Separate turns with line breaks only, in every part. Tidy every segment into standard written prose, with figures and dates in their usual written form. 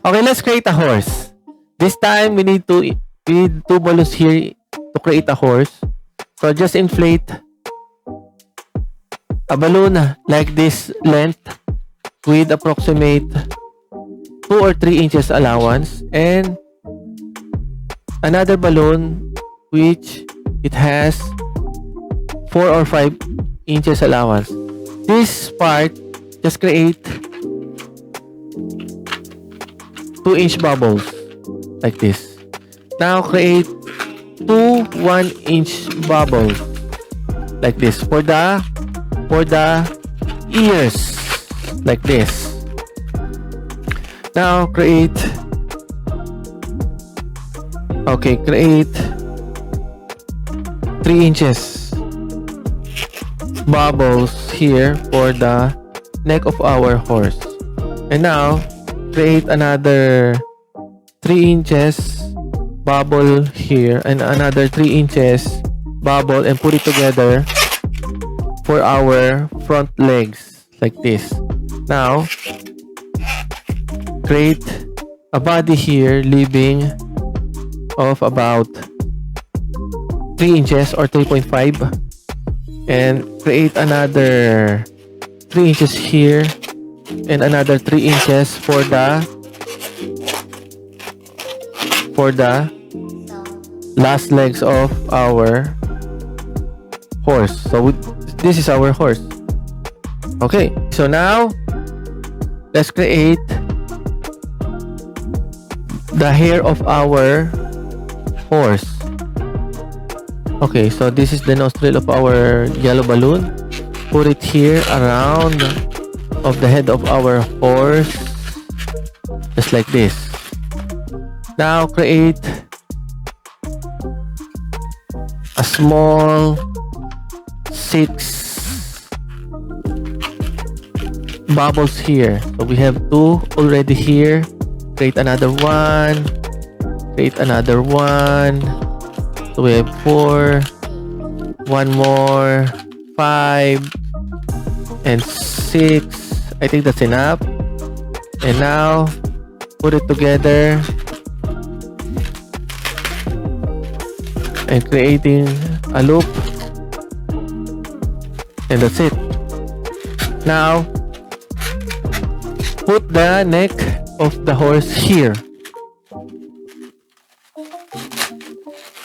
Okay, let's create a horse. This time we need two balloons here to create a horse. So just inflate a balloon like this length with approximate 2 or 3 inches allowance, and another balloon which it has 4 or 5 inches allowance. This part, just create 2-inch bubbles like this. Now create 2 1-inch bubbles like this for the ears like this. Now create 3 inches bubbles here for the neck of our horse. And now create another 3 inches bubble here and another 3 inches bubble and put it together for our front legs like this. Now create a body here leaving of about 3 inches or 3.5, and create another 3 inches here and another 3 inches for the last legs of our horse. So this is our horse. Okay, so now let's create the hair of our horse. Okay, so this is the nostril of our yellow balloon. Put it here around of the head of our horse, just like this. Now create a small 6 bubbles here. So we have 2 already here. Create another one. Create another one. So we have 4. One more. 5. And 6. I think that's enough. And now put it together and creating a loop, and that's it. Now put the neck of the horse here,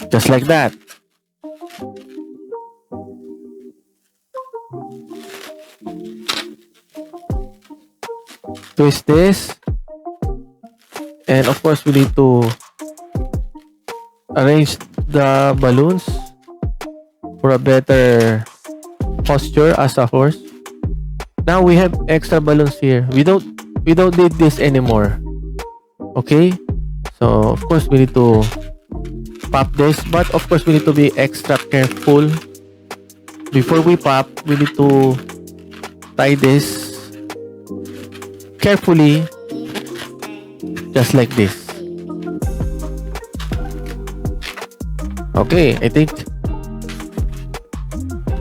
just like that. Twist this, and of course we need to arrange the balloons for a better posture as a horse. Now we have extra balloons here. We don't need this anymore. Okay, so of course we need to pop this, but of course we need to be extra careful. Before we pop, we need to tie this carefully, just like this. Okay, I think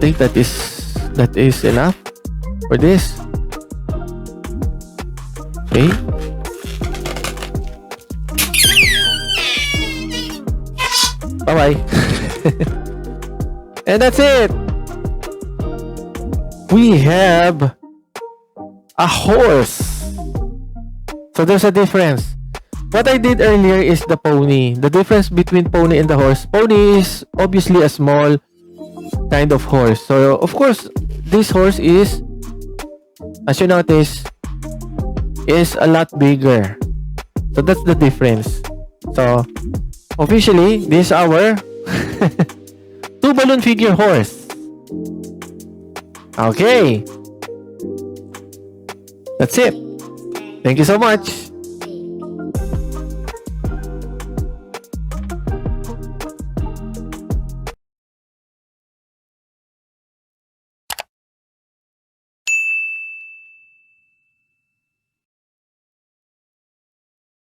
that is enough for this. Okay. Bye-bye. And that's it. We have a horse. So there's a difference. What I did earlier is the pony. The difference between pony and the horse. Pony is obviously a small kind of horse. So of course, this horse is, as you notice, is a lot bigger. So that's the difference. So officially, this is our 2 balloon figure horse. Okay. That's it. Thank you so much.